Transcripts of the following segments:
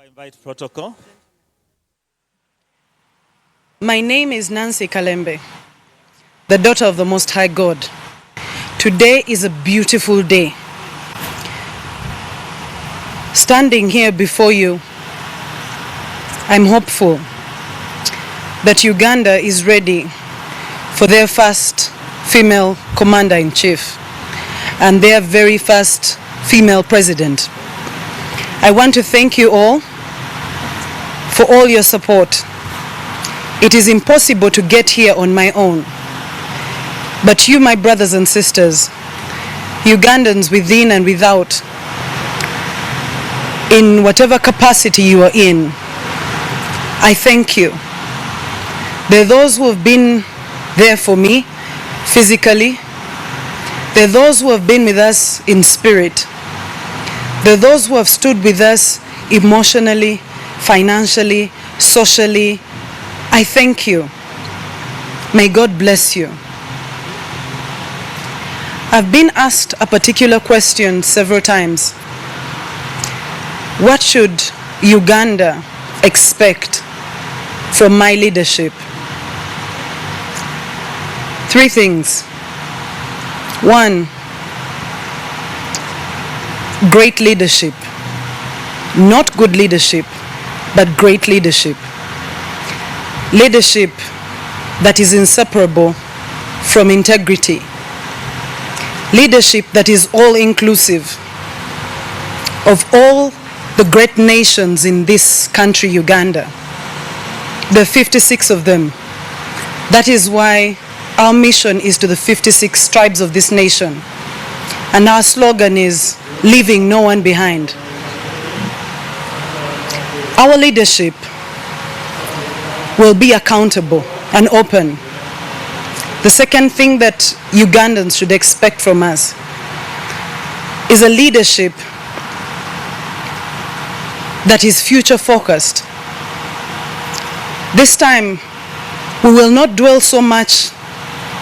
invite protocol. My name is Nancy Kalembe, the daughter of the Most High God. Today is a beautiful day. Standing here before you, I'm hopeful that Uganda is ready for their first female commander-in-chief and their very first female president. I want to thank you all for all your support. It is impossible to get here on my own. But you, my brothers and sisters, Ugandans within and without, in whatever capacity you are in, I thank you. There are those who have been there for me physically. There are those who have been with us in spirit. There are those who have stood with us emotionally, financially, socially. I thank you. May God bless you. I've been asked a particular question several times. What should Uganda expect from my leadership? Three things. One, great leadership. Not good leadership, but great leadership. Leadership that is inseparable from integrity. Leadership that is all-inclusive of all the great nations in this country, Uganda. There are 56 of them. That is why our mission is to the 56 tribes of this nation. And our slogan is, leaving no one behind. Our leadership will be accountable and open. The second thing that Ugandans should expect from us is a leadership that is future focused. This time, we will not dwell so much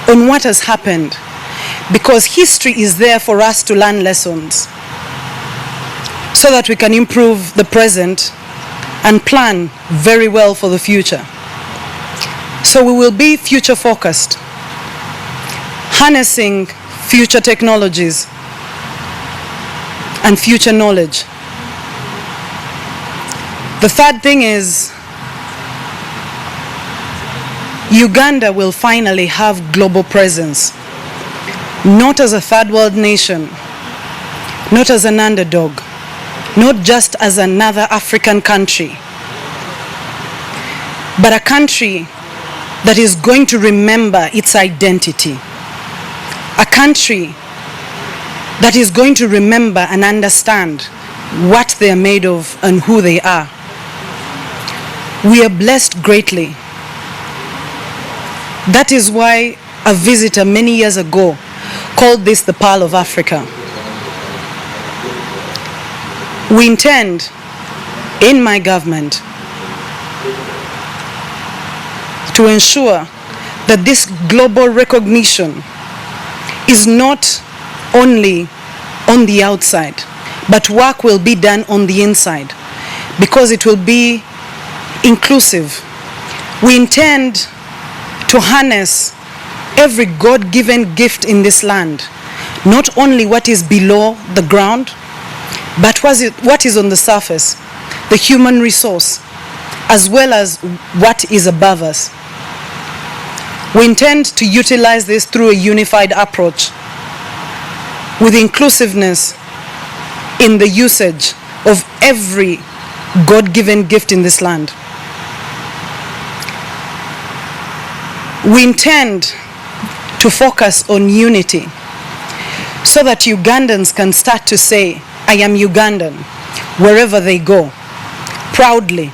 on what has happened, because history is there for us to learn lessons so that we can improve the present and plan very well for the future. So we will be future focused, harnessing future technologies and future knowledge. The third thing is, Uganda will finally have global presence, not as a third world nation, not as an underdog, not just as another African country, but a country that is going to remember its identity. A country that is going to remember and understand what they are made of and who they are. We are blessed greatly. That is why a visitor many years ago called this the Pearl of Africa. We intend, in my government, to ensure that this global recognition is not only on the outside, but work will be done on the inside, because it will be inclusive. We intend to harness every God-given gift in this land, not only what is below the ground, but what is on the surface, the human resource, as well as what is above us. We intend to utilize this through a unified approach with inclusiveness in the usage of every God-given gift in this land. We intend to focus on unity so that Ugandans can start to say, I am Ugandan, wherever they go, proudly.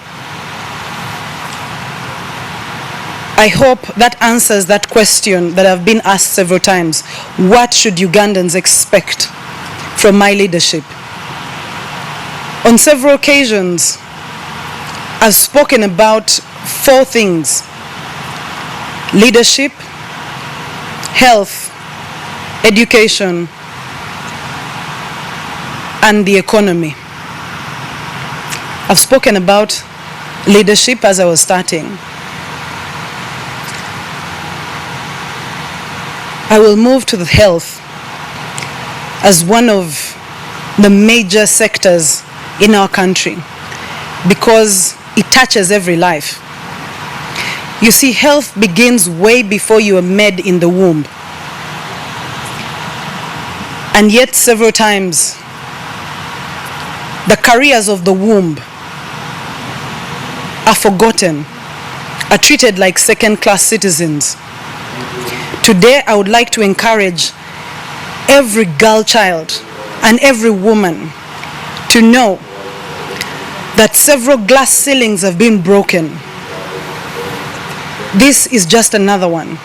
I hope that answers that question that I've been asked several times. What should Ugandans expect from my leadership? On several occasions, I've spoken about four things: leadership, health, education, and the economy. I've spoken about leadership as I was starting. I will move to the health as one of the major sectors in our country because it touches every life. You see, health begins way before you are made in the womb. And yet several times the careers of the womb are forgotten, are treated like second-class citizens. Today, I would like to encourage every girl child and every woman to know that several glass ceilings have been broken. This is just another one.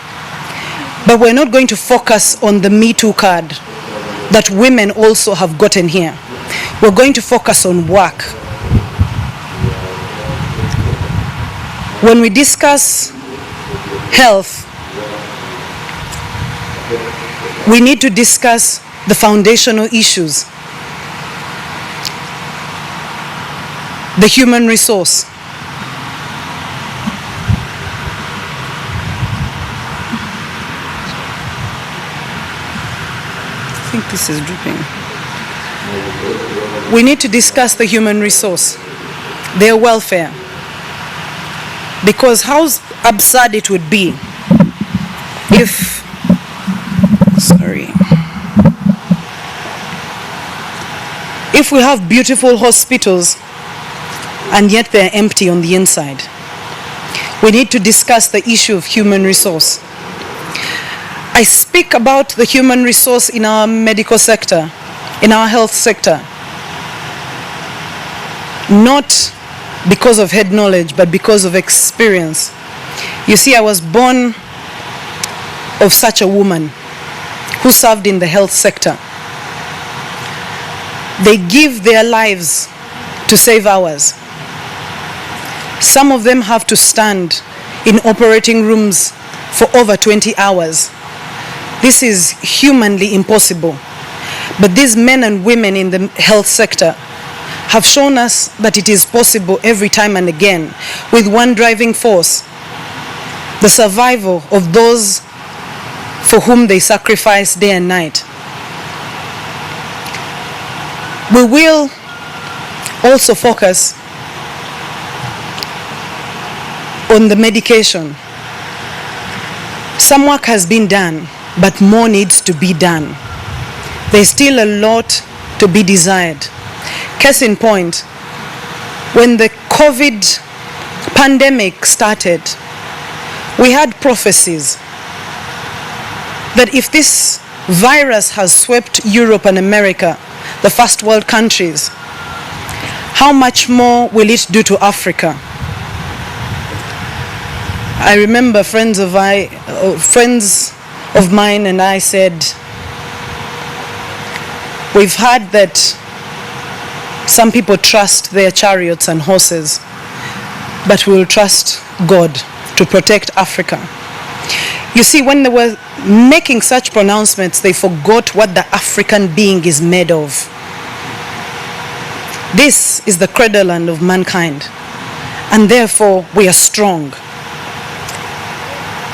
But we're not going to focus on the Me Too card that women also have gotten here. We're going to focus on work. When we discuss health, we need to discuss the foundational issues. The human resource. I think this is dripping. We need to discuss the human resource, their welfare. Because how absurd it would be if we have beautiful hospitals and yet they're empty on the inside. We need to discuss the issue of human resource. I speak about the human resource in our medical sector, in our health sector, not because of head knowledge, but because of experience. You see, I was born of such a woman who served in the health sector. They give their lives to save ours. Some of them have to stand in operating rooms for over 20 hours. This is humanly impossible. But these men and women in the health sector have shown us that it is possible every time and again, with one driving force: the survival of those for whom they sacrifice day and night. We will also focus on the medication. Some work has been done, but more needs to be done. There's still a lot to be desired. Case in point, when the COVID pandemic started, we had prophecies that if this virus has swept Europe and America, the first world countries, how much more will it do to Africa? I remember friends of mine and I said, we've heard that some people trust their chariots and horses, but we will trust God to protect Africa. You see, when they were making such pronouncements, they forgot what the African being is made of. This is the cradleland of mankind, and therefore we are strong.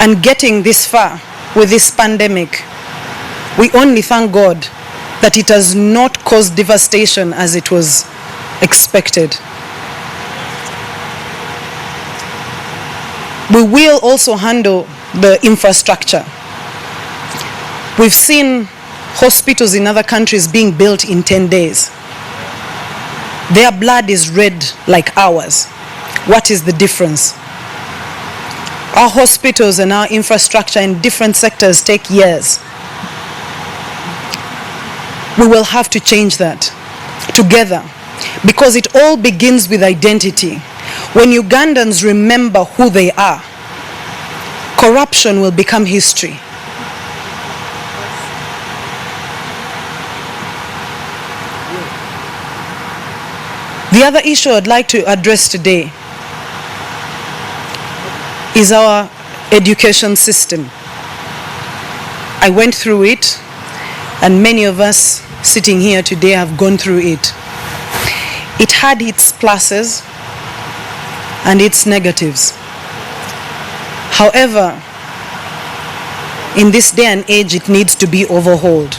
And getting this far with this pandemic, we only thank God that it has not caused devastation as it was expected. We will also handle the infrastructure. We've seen hospitals in other countries being built in 10 days. Their blood is red like ours. What is the difference? Our hospitals and our infrastructure in different sectors take years. We will have to change that together, because it all begins with identity. When Ugandans remember who they are, corruption will become history. The other issue I'd like to address today is our education system. I went through it, and many of us sitting here today have gone through it. It had its pluses and its negatives. However, in this day and age, it needs to be overhauled.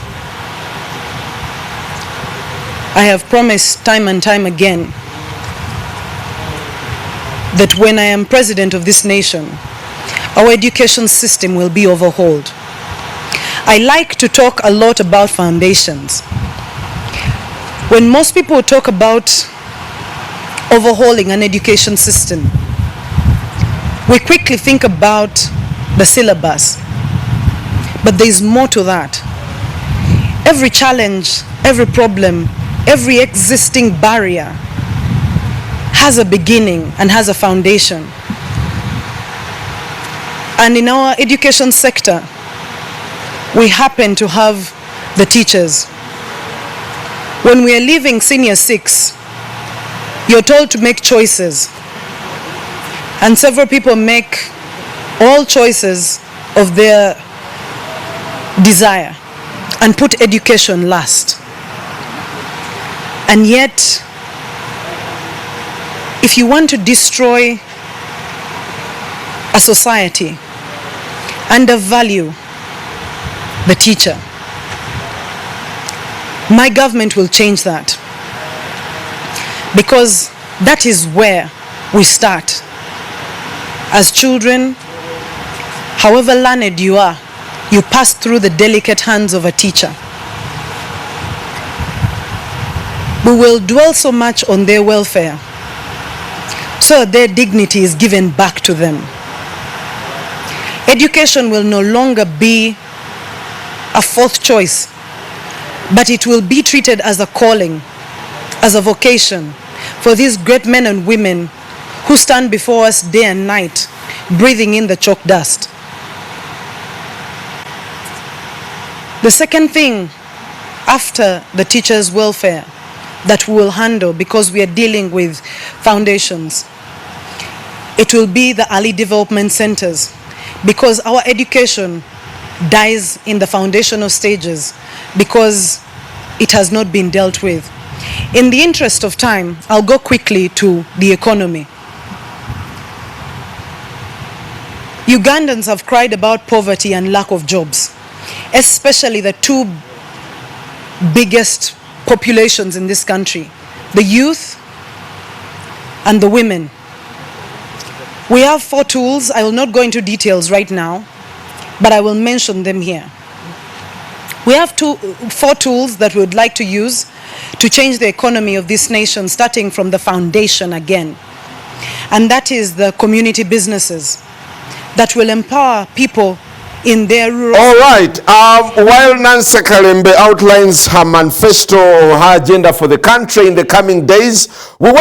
I have promised time and time again that when I am president of this nation, our education system will be overhauled. I like to talk a lot about foundations. When most people talk about overhauling an education system, we quickly think about the syllabus. But there is more to that. Every challenge, every problem, every existing barrier has a beginning and has a foundation. And in our education sector, we happen to have the teachers. When we are leaving senior 6, you're told to make choices. And several people make all choices of their desire and put education last. And yet, if you want to destroy a society, undervalue the teacher, my government will change that, because that is where we start. As children, however learned you are, you pass through the delicate hands of a teacher. We will dwell so much on their welfare, so their dignity is given back to them. Education will no longer be a fourth choice, but it will be treated as a calling, as a vocation for these great men and women who stand before us day and night, breathing in the chalk dust. The second thing after the teachers' welfare that we will handle, because we are dealing with foundations, it will be the early development centers, because our education dies in the foundational stages because it has not been dealt with. In the interest of time, I'll go quickly to the economy. Ugandans have cried about poverty and lack of jobs, especially the two biggest populations in this country, the youth and the women. We have 4 tools. I will not go into details right now, but I will mention them here. We have 4 tools that we would like to use to change the economy of this nation, starting from the foundation again. And that is the community businesses that will empower people in their rural... All right. While Nancy Kalembe outlines her manifesto or her agenda for the country in the coming days, we want